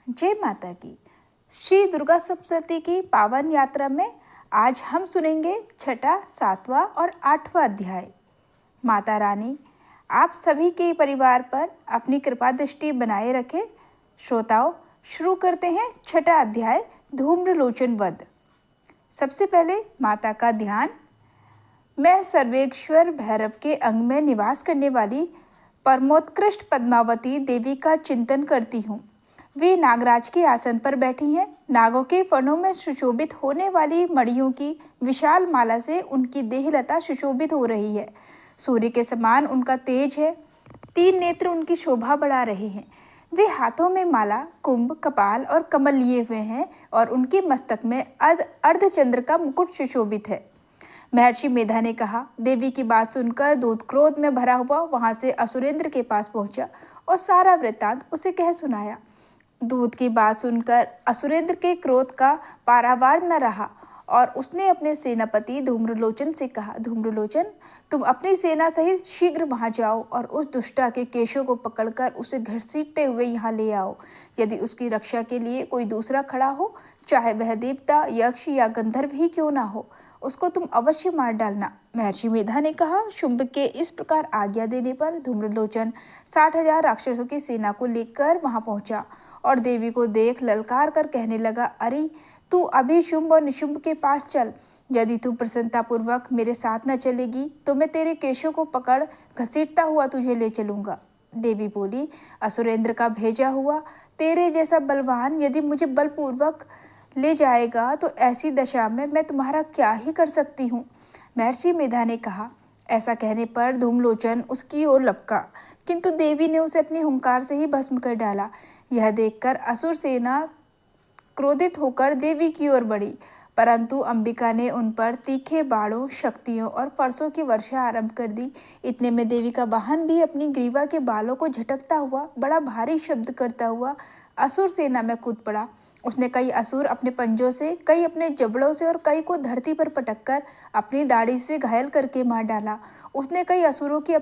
जय माता की। श्री दुर्गा सप्तशती की पावन यात्रा में आज हम सुनेंगे छठा, सातवां और आठवां अध्याय। माता रानी आप सभी के परिवार पर अपनी कृपा दृष्टि बनाए रखे। श्रोताओं, शुरू करते हैं छठा अध्याय, धूम्रलोचन वध। सबसे पहले माता का ध्यान। मैं सर्वेश्वर भैरव के अंग में निवास करने वाली परमोत्कृष्ट पद्मावती देवी का चिंतन करती हूँ। वे नागराज के आसन पर बैठी हैं। नागों के फणों में सुशोभित होने वाली मणियों की विशाल माला से उनकी देहलता सुशोभित हो रही है। सूर्य के समान उनका तेज है। 3 नेत्र उनकी शोभा बढ़ा रहे हैं। वे हाथों में माला, कुंभ, कपाल और कमल लिए हुए हैं और उनके मस्तक में अर्धचंद्र का मुकुट सुशोभित है। महर्षि मेधा ने कहा। देवी की बात सुनकर दूत क्रोध में भरा हुआ वहां से असुरेंद्र के पास पहुंचा और सारा वृत्तांत उसे कह सुनाया। दूत की बात सुनकर असुरेंद्र के क्रोध का पारावार न रहा और उसने अपने सेनापति धूम्रलोचन से कहा, धूम्रलोचन, तुम अपनी सेना सहित शीघ्र वहां जाओ और उस दुष्टा के केशों को पकड़कर उसे घसीटते हुए यहाँ ले आओ। यदि उसकी रक्षा के लिए कोई दूसरा खड़ा हो, चाहे वह देवता, यक्ष या गंधर्व ही क्यों ना हो, उसको तुम अवश्य मार डालना। महर्षि मेधा ने कहा। शुंभ के इस प्रकार आज्ञा देने पर धूम्रलोचन 60,000 राक्षसों की सेना को लेकर वहां पहुंचा और देवी को देख ललकार कर कहने लगा, अरे तू अभी शुंभ और निशुंभ के पास चल। यदि तू प्रसन्नतापूर्वक मेरे साथ न चलेगी तो मैं तेरे केशों को पकड़ घसीटता हुआ तुझे ले चलूंगा। देवी बोली, असुरेंद्र का भेजा हुआ तेरे जैसा बलवान यदि मुझे बलपूर्वक ले जाएगा तो ऐसी दशा में मैं तुम्हारा क्या ही कर सकती हूँ। महर्षि मेधा ने कहा। ऐसा कहने पर धूम्रलोचन उसकी ओर लपका, किंतु देवी ने उसे अपने हुंकार से ही भस्म कर डाला। यह देखकर असुर सेना क्रोधित होकर देवी की ओर बढ़ी, परंतु अंबिका ने उन पर तीखे बाणों, शक्तियों और फरसों की वर्षा आरंभ कर दी। इतने में देवी का वाहन भी अपनी ग्रीवा के बालों को झटकता हुआ बड़ा भारी शब्द करता हुआ असुर सेना में कूद पड़ा। उसने कई असुर अपने पंजों से, कई अपने जबड़ों से और कई को धरती पर पटककर अपनी दाढ़ी से घायल करके मार डाला। उसने कई असुरों की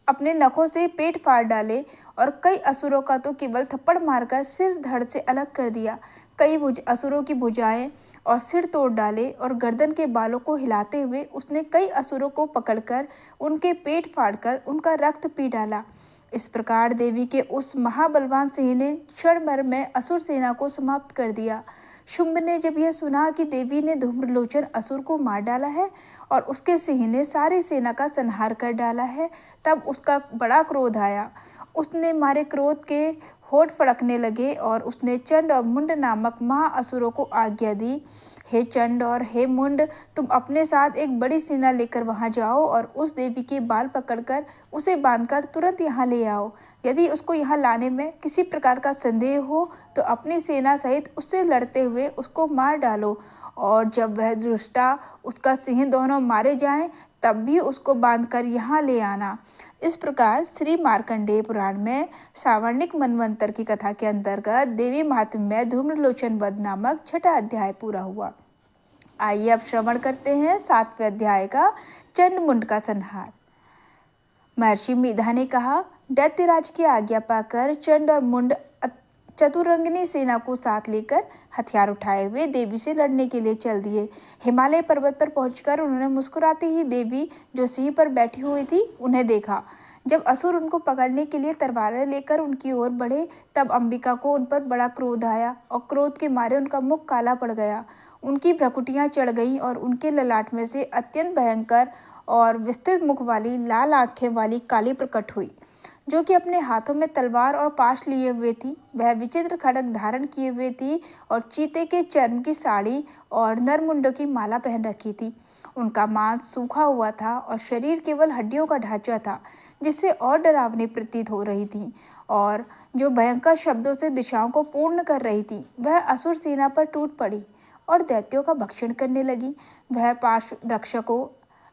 अपने नखों से पेट फाड़ डाले और कई असुरों का तो केवल थप्पड़ मारकर सिर धड़ से अलग कर दिया। कई असुरों की भुजाएं और सिर तोड़ डाले और गर्दन के बालों को हिलाते हुए उसने कई असुरों को पकड़कर उनके पेट फाड़कर उनका रक्त पी डाला। इस प्रकार देवी के उस महाबलवान सिंह ने क्षण भर में असुर सेना को समाप्त कर दिया। शुंभ ने जब यह सुना कि देवी ने धूम्रलोचन असुर को मार डाला है और उसके सिंह ने सारी सेना का संहार कर डाला है, तब उसका बड़ा क्रोध आया। उसने मारे क्रोध के होठ फड़कने लगे और उसने चंड और मुंड नामक महाअसुरों को आज्ञा दी, हे चंड और हे मुंड, तुम अपने साथ एक बड़ी सेना लेकर वहां जाओ और उस देवी के बाल पकड़कर उसे बांधकर तुरंत यहाँ ले आओ। यदि उसको यहाँ लाने में किसी प्रकार का संदेह हो तो अपनी सेना सहित उससे लड़ते हुए उसको मार डालो और जब वह दुष्टा, उसका सिंह दोनों मारे जाएं तब भी उसको बांधकर यहाँ ले आना। इस प्रकार श्री मार्कंडेय पुराण में सावर्णिक मनवंतर की कथा के अंतर्गत देवी महात्म्य में धूम्रलोचन वध नामक छठा अध्याय पूरा हुआ। आइए अब श्रवण करते हैं 7वें अध्याय का, चंड मुंड का संहार। महर्षि मेधा ने कहा। दैत्यराज की आज्ञा पाकर चंड और मुंड चतुरंगिनी सेना को साथ लेकर हथियार उठाए हुए देवी से लड़ने के लिए चल दिए। हिमालय पर्वत पर पहुंचकर उन्होंने मुस्कुराती ही देवी जो सिंह पर बैठी हुई थी उन्हें देखा। जब असुर उनको पकड़ने के लिए तलवारें लेकर उनकी ओर बढ़े तब अंबिका को उन पर बड़ा क्रोध आया और क्रोध के मारे उनका मुख काला पड़ गया। उनकी भ्रकुटियां चढ़ गईं और उनके ललाट में से अत्यंत भयंकर और विस्तृत मुख वाली लाल आंखें वाली काली प्रकट हुई, जो कि अपने हाथों में तलवार और पाश लिए हुए थी। वह विचित्र खड्ग धारण किए हुए थी और चीते के चर्म की साड़ी और नरमुंडों की माला पहन रखी थी। उनका मांस सूखा हुआ था और शरीर केवल हड्डियों का ढांचा था, जिससे और डरावनी प्रतीत हो रही थी और जो भयंकर शब्दों से दिशाओं को पूर्ण कर रही थी। वह असुर सेना पर टूट पड़ी और दैत्यों का भक्षण करने लगी। वह पार्श्व रक्षकों,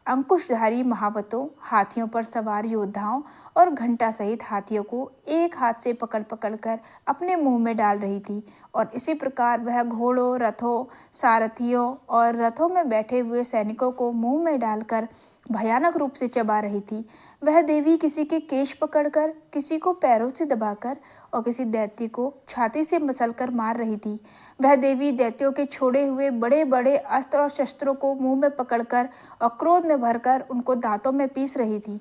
अंकुशधारी महावतों, हाथियों पर सवार योद्धाओं और घंटा सहित हाथियों को एक हाथ से पकड़ पकड़ कर अपने मुंह में डाल रही थी और इसी प्रकार वह घोड़ों, रथों, सारथियों और रथों में बैठे हुए सैनिकों को मुंह में डालकर भयानक रूप से चबा रही थी। वह देवी किसी के केश पकड़कर, किसी को पैरों से दबाकर और किसी दैत्य को छाती से मसलकर मार रही थी। वह देवी दैत्यों के छोड़े हुए बड़े बड़े अस्त्र और शस्त्रों को मुंह में पकड़कर और क्रोध में भरकर उनको दांतों में पीस रही थी।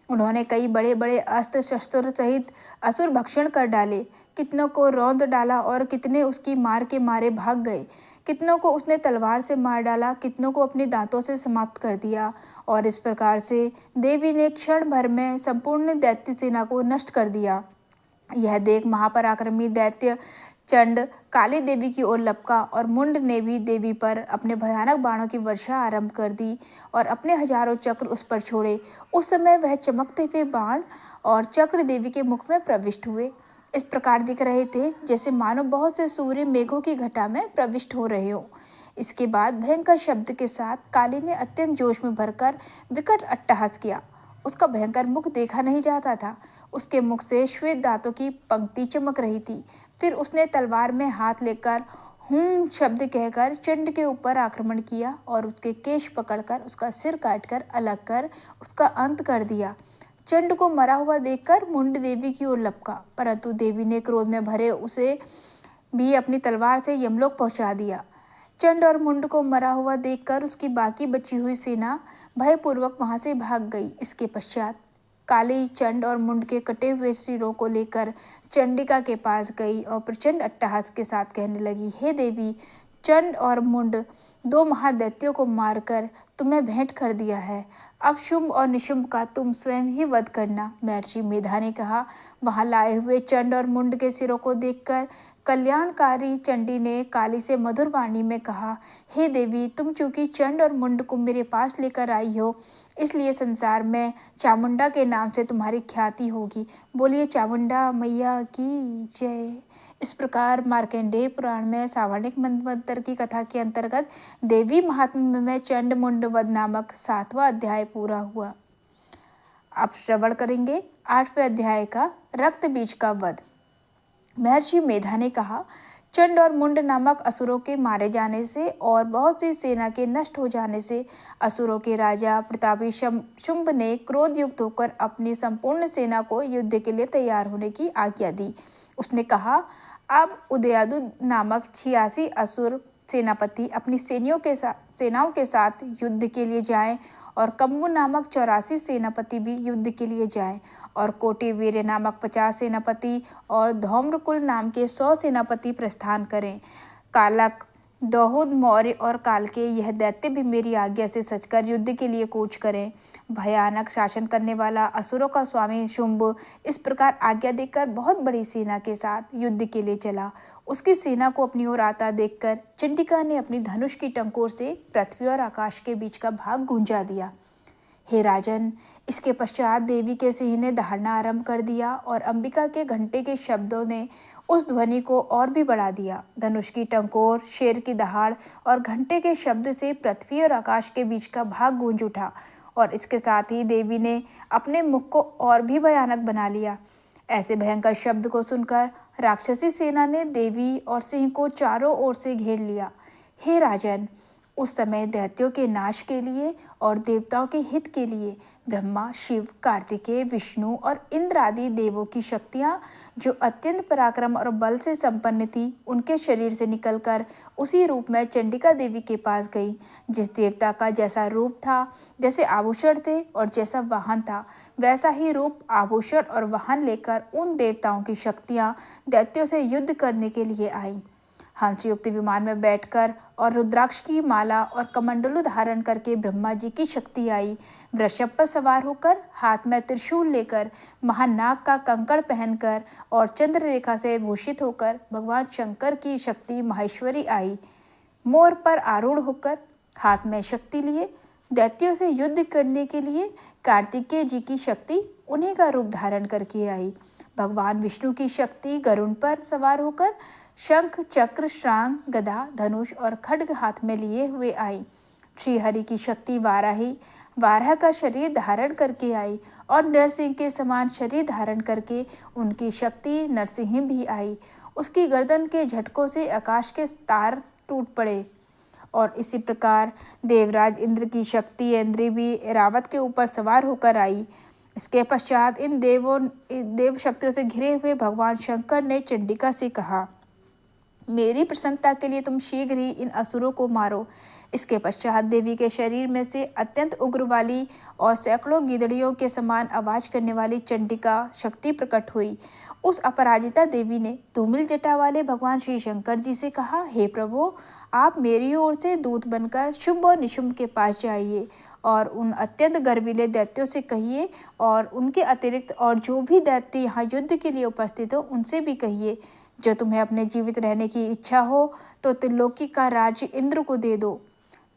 उन्होंने कई बड़े बड़े अस्त्र शस्त्रों सहित असुर भक्षण कर डाले। कितनों को रौंद डाला और कितने उसकी मार के मारे भाग गए। कितनों को उसने तलवार से मार डाला, कितनों को अपने दांतों से समाप्त कर दिया। और इस प्रकार से देवी ने क्षण भर में संपूर्ण दैत्य सेना को नष्ट कर दिया। यह देख महापराक्रमी दैत्य चंड काली देवी की ओर लपका और मुंड ने भी देवी पर अपने भयानक बाणों की वर्षा आरंभ कर दी और अपने हजारों चक्र उस पर छोड़े। उस समय वह चमकते हुए बाण और चक्र देवी के मुख में प्रविष्ट हुए। इस प्रकार दिख रहे थे जैसे मानो बहुत से सूर्य मेघों की घटा में प्रविष्ट हो रहे हों। इसके बाद भयंकर शब्द के साथ काली ने अत्यंत जोश में भरकर विकट अट्टहास किया। उसका भयंकर मुख देखा नहीं जाता था। उसके मुख से श्वेत दांतों की पंक्ति चमक रही थी। फिर उसने तलवार में हाथ लेकर हूं शब्द कहकर चंड के ऊपर आक्रमण किया और उसके केश पकड़कर उसका सिर काटकर अलग कर उसका अंत कर दिया। चंड को मरा हुआ देखकर मुंड देवी की ओर लपका, परंतु देवी ने क्रोध में भरे उसे भी अपनी तलवार से यमलोक पहुंचा दिया। चंड और मुंड को मरा हुआ देखकर उसकी बाकी बची हुई सेना भयपूर्वक वहां से भाग गई। इसके पश्चात काली चंड और मुंड के कटे हुए सिरों को लेकर चंडिका के पास गई और प्रचंड अट्टहास के साथ कहने लगी, हे देवी, चंड और मुंड दो महादैत्यों को मारकर तुम्हें भेंट कर दिया है। अब शुंभ और निशुंभ का तुम स्वयं ही वध करना। महर्षि मेधा ने कहा। वहां लाए हुए चंड और मुंड के सिरों को देखकर कल्याणकारी चंडी ने काली से मधुर वाणी में कहा, हे देवी, तुम चूंकि चंड और मुंड को मेरे पास लेकर आई हो, इसलिए संसार में चामुंडा के नाम से तुम्हारी ख्याति होगी। बोलिए चामुंडा मैया की जय। इस प्रकार मार्कंडेय पुराण में सावर्णिक मनवंतर की कथा के अंतर्गत देवी महात्म्य में चंड मुंड वध नामक 7वां अध्याय पूरा हुआ। अब श्रवण करेंगे 8वें अध्याय का रक्त बीज का वध। महर्षि मेधा ने कहा, चंड और मुंड नामक असुरों के मारे जाने से और बहुत सी सेना के नष्ट हो जाने से असुरों के राजा प्रतापी शुंभ ने क्रोध युक्त होकर अपनी संपूर्ण सेना को युद्ध के लिए तैयार होने की आज्ञा दी। उसने कहा, अब उदयादु नामक 86 असुर सेनापति अपनी सेनाओं के साथ युद्ध के लिए जाएं और कम्बु नामक 84 सेनापति भी युद्ध के लिए जाएं और कोटिवीर्य नामक 50 सेनापति और धौम्रकुल नाम के 100 सेनापति प्रस्थान करें। कालक, दोहुद, मौर्य और काल के यह दैत्य भी मेरी आज्ञा से सचकर युद्ध के लिए कूच करें। भयानक शासन करने वाला असुरों का स्वामी शुंभ इस प्रकार आज्ञा देकर बहुत बड़ी सेना के साथ युद्ध के लिए चला। उसकी सेना को अपनी ओर आता देखकर चंडिका ने अपनी धनुष की टंकोर से पृथ्वी और आकाश के बीच का भाग गूंजा दिया। हे राजन, इसके पश्चात देवी के सिंह ने दहाड़ना आरंभ कर दिया और अंबिका के घंटे के शब्दों ने उस ध्वनि को और भी बढ़ा दिया। धनुष की टंकोर, शेर की दहाड़ और घंटे के शब्द से पृथ्वी और आकाश के बीच का भाग गूंज उठा और इसके साथ ही देवी ने अपने मुख को और भी भयानक बना लिया। ऐसे भयंकर शब्द को सुनकर राक्षसी सेना ने देवी और सिंह को चारों ओर से घेर लिया। हे राजन, उस समय दैत्यों के नाश के लिए और देवताओं के हित के लिए ब्रह्मा, शिव, कार्तिकेय, विष्णु और इंद्र आदि देवों की शक्तियां, जो अत्यंत पराक्रम और बल से संपन्न थी, उनके शरीर से निकलकर उसी रूप में चंडिका देवी के पास गई। जिस देवता का जैसा रूप था, जैसे आभूषण थे और जैसा वाहन था, वैसा ही रूप, आभूषण और वाहन लेकर उन देवताओं की शक्तियां दैत्यों से युद्ध करने के लिए आई। हंसयुक्त विमान में बैठकर और रुद्राक्ष की माला और कमंडलू धारण करके ब्रह्मा जी की शक्ति आई। वृषभ पर सवार होकर, हाथ में त्रिशूल लेकर, महानाग का कंकड़ पहनकर और चंद्र रेखा से भूषित होकर भगवान शंकर की शक्ति माहेश्वरी आई। मोर पर आरूढ़ होकर, हाथ में शक्ति लिए, दैत्यों से युद्ध करने के लिए कार्तिकेय जी की शक्ति उन्हीं का रूप धारण करके आई। भगवान विष्णु की शक्ति गरुड़ पर सवार होकर शंख, चक्र, श्रांग, गदा, धनुष और खड्ग हाथ में लिए हुए आई। श्री हरि की शक्ति वाराही, वाराह का शरीर धारण करके आई और नरसिंह के समान शरीर धारण करके उनकी शक्ति नरसिंह भी आई। उसकी गर्दन के झटकों से आकाश के तार टूट पड़े और इसी प्रकार देवराज इंद्र की शक्ति ऐन्द्री भी ऐरावत के ऊपर सवार होकर आई। इसके पश्चात इन देव शक्तियों से घिरे हुए भगवान शंकर ने चंडिका से कहा, मेरी प्रसन्नता के लिए तुम शीघ्र ही इन असुरों को मारो। इसके पश्चात देवी के शरीर में से अत्यंत उग्र वाली और सैकड़ों गीदड़ियों के समान आवाज करने वाली चंडिका शक्ति प्रकट हुई। उस अपराजिता देवी ने धूमिल जटा वाले भगवान श्री शंकर जी से कहा, हे प्रभु, आप मेरी ओर से दूत बनकर शुंभ और निशुंभ के पास जाइए और उन अत्यंत गर्वीले दैत्यों से कहिए और उनके अतिरिक्त और जो भी दैत्य यहाँ युद्ध के लिए उपस्थित हो उनसे भी कहिए, जो तुम्हें अपने जीवित रहने की इच्छा हो तो त्रिलोकी का राज्य इंद्र को दे दो।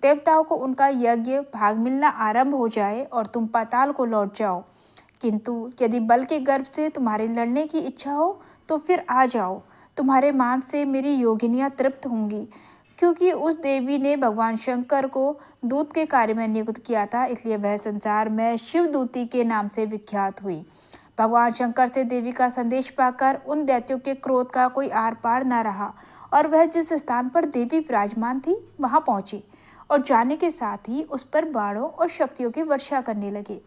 देवताओं को उनका यज्ञ भाग मिलना आरंभ हो जाए और तुम पाताल को लौट जाओ। किंतु यदि बल के गर्भ से तुम्हारे लड़ने की इच्छा हो तो फिर आ जाओ, तुम्हारे मान से मेरी योगिनियाँ तृप्त होंगी। क्योंकि उस देवी ने भगवान शंकर को दूत के कार्य में नियुक्त किया था, इसलिए वह संसार में शिवदूती के नाम से विख्यात हुई। भगवान शंकर से देवी का संदेश पाकर उन दैत्यों के क्रोध का कोई आर पार न रहा और वह जिस स्थान पर देवी विराजमान थी वहां पहुंची और जाने के साथ ही उस पर बाणों और शक्तियों की वर्षा करने लगे।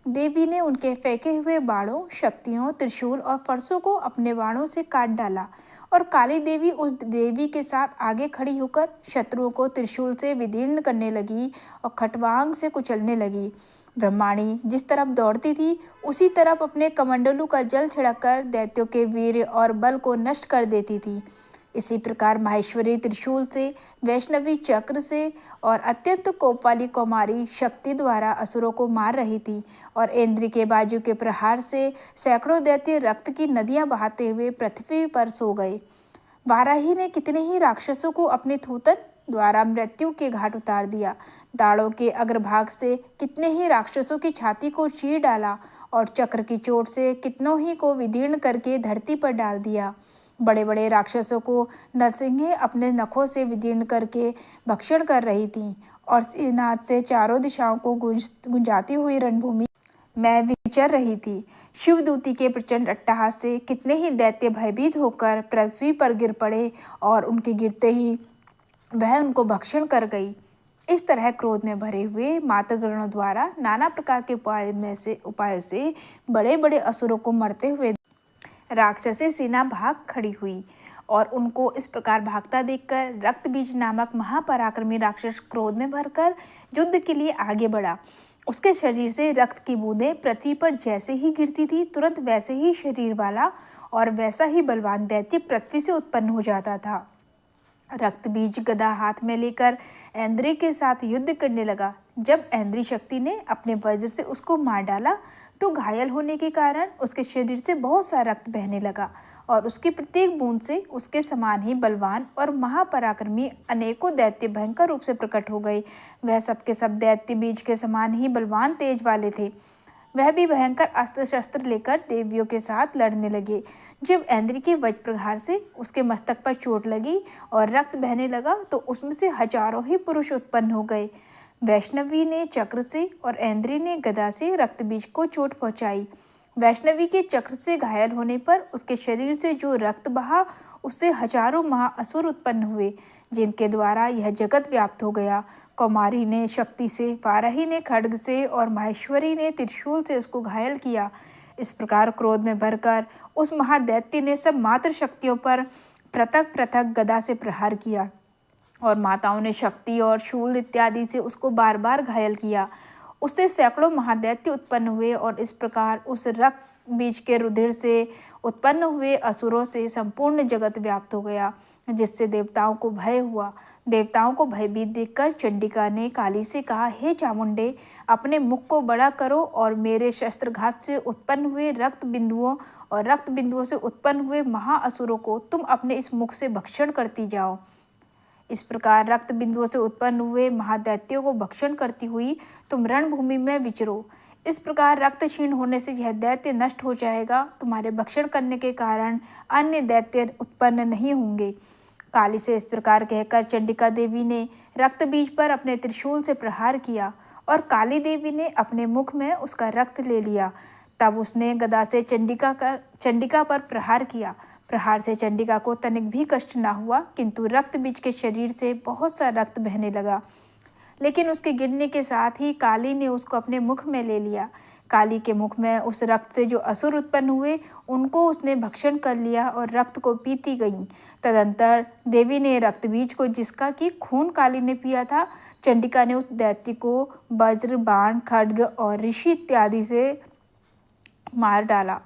देवी ने उनके फेंके हुए बाणों, शक्तियों, त्रिशूल और फरसों को अपने बाणों से काट डाला और काली देवी उस देवी के साथ आगे खड़ी होकर शत्रुओं को त्रिशूल से विदीर्ण करने लगी और खटवांग से कुचलने लगी। ब्रह्माणी जिस तरफ दौड़ती थी उसी तरफ अपने कमंडलू का जल छिड़ककर दैत्यों के वीर और बल को नष्ट कर देती थी। इसी प्रकार माहेश्वरी त्रिशूल से, वैष्णवी चक्र से और अत्यंत कोप वाली कौमारी शक्ति द्वारा असुरों को मार रही थी और इंद्र के बाजू के प्रहार से सैकड़ों दैत्य रक्त की नदियां बहाते हुए पृथ्वी पर सो गए। वाराही ने कितने ही राक्षसों को अपने थूथन द्वारा मृत्यु के घाट उतार दिया। दाढ़ों के अग्रभाग से कितने ही राक्षसों की छाती को चीर डाला और चक्र की चोट से कितनों ही को विदीर्ण करके धरती पर डाल दिया। बड़े बड़े राक्षसों को नरसिंहें अपने नखों से विदीर्ण करके भक्षण कर रही थीं और सिंहनाद से चारों दिशाओं को गुंजाती हुई रणभूमि में विचर रही थी। शिवदूती के प्रचंड अट्टहास से कितने ही दैत्य भयभीत होकर पृथ्वी पर गिर पड़े और उनके गिरते ही वह उनको भक्षण कर गई। इस तरह क्रोध में भरे हुए मातृगणों द्वारा नाना प्रकार के उपायों से बड़े बड़े असुरों को मरते हुए राक्षसी सेना भाग खड़ी हुई और उनको इस प्रकार भागता देखकर रक्तबीज नामक महापराक्रमी राक्षस क्रोध में भरकर युद्ध के लिए आगे बढ़ा। उसके शरीर से रक्त की बूंदें पृथ्वी पर जैसे ही गिरती थी तुरंत वैसे ही शरीर वाला और वैसा ही बलवान दैत्य पृथ्वी से उत्पन्न हो जाता था। रक्तबीज गदा हाथ में लेकर ऐन्द्री के साथ युद्ध करने लगा। जब ऐन्द्री शक्ति ने अपने वज्र से उसको मार डाला तो घायल होने के कारण उसके शरीर से बहुत सा रक्त बहने लगा और उसकी प्रत्येक बूंद से उसके समान ही बलवान और महापराक्रमी अनेकों दैत्य भयंकर रूप से प्रकट हो गए। वह सबके सब दैत्य बीज के समान ही बलवान तेज वाले थे। वह भी भयंकर अस्त्र शस्त्र लेकर देवियों के साथ लड़ने लगे। जब ऐन्द्री के वज्र प्रहार से उसके मस्तक पर चोट लगी और रक्त बहने लगा तो उसमें से हजारों ही पुरुष उत्पन्न हो गए। वैष्णवी ने चक्र से और ऐन्द्री ने गदा से रक्तबीज को चोट पहुंचाई। वैष्णवी के चक्र से घायल होने पर उसके शरीर से जो रक्त बहा उससे हजारों महाअसुर उत्पन्न हुए जिनके द्वारा यह जगत व्याप्त हो गया। कौमारी ने शक्ति से, वाराही ने खड्ग से और माहेश्वरी ने त्रिशूल से उसको घायल किया। इस प्रकार क्रोध में भरकर उस महादैत्य ने सब मात्र शक्तियों पर पृथक पृथक गदा से प्रहार किया और माताओं ने शक्ति और शूल इत्यादि से उसको बार बार घायल किया। उससे सैकड़ों महादैत्य उत्पन्न हुए और इस प्रकार उस रक्त बीज के रुधिर से उत्पन्न हुए असुरों से संपूर्ण जगत व्याप्त हो गया, जिससे देवताओं को भय हुआ। देवताओं को भयभीत देखकर चंडिका ने काली से कहा, हे चामुंडे, अपने मुख को बड़ा करो और मेरे शस्त्रघात से उत्पन्न हुए रक्त बिंदुओं और रक्त बिंदुओं से उत्पन्न हुए महाअसुरों को तुम अपने इस मुख से भक्षण करती जाओ। इस प्रकार रक्त बिंदुओं से उत्पन्न हुए महादैत्यों को भक्षण करती हुई तुम रणभूमि में विचरो। इस प्रकार रक्त क्षीण होने से यह दैत्य नष्ट हो जाएगा। तुम्हारे भक्षण करने के कारण अन्य दैत्य उत्पन्न नहीं होंगे। काली से इस प्रकार कहकर चंडिका देवी ने रक्त बीज पर अपने त्रिशूल से प्रहार किया और काली देवी ने अपने मुख में उसका रक्त ले लिया। तब उसने गदा से चंडिका पर प्रहार किया, प्रहार से चंडिका को तनिक भी कष्ट न हुआ, किंतु रक्त बीज के शरीर से बहुत सा रक्त बहने लगा। लेकिन उसके गिरने के साथ ही काली ने उसको अपने मुख में ले लिया। काली के मुख में उस रक्त से जो असुर उत्पन्न हुए, उनको उसने भक्षण कर लिया और रक्त को पीती गईं। तदंतर देवी ने रक्त बीज को, जिसका कि खून काली ने पिया था, चंडिका ने उस दैत्य को वज्र, बाण, खड्ग और ऋषि इत्यादि से मार डाला।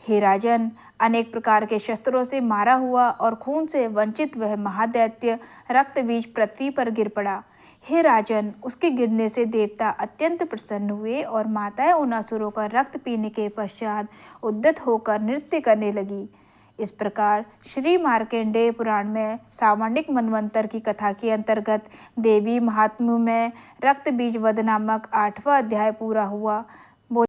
हे राजन, अनेक प्रकार के शस्त्रों से मारा हुआ और खून से वंचित वह महादैत्य रक्त बीज पृथ्वी पर गिर पड़ा। हे राजन, उसके गिरने से देवता अत्यंत प्रसन्न हुए और माताएं उन असुरों का रक्त पीने के पश्चात उद्यत होकर नृत्य करने लगी। इस प्रकार श्री मार्कंडेय पुराण में सावर्णिक मनवंतर की कथा के अंतर्गत देवी महात्म्य में रक्त बीज वध नामक 8वां अध्याय पूरा हुआ।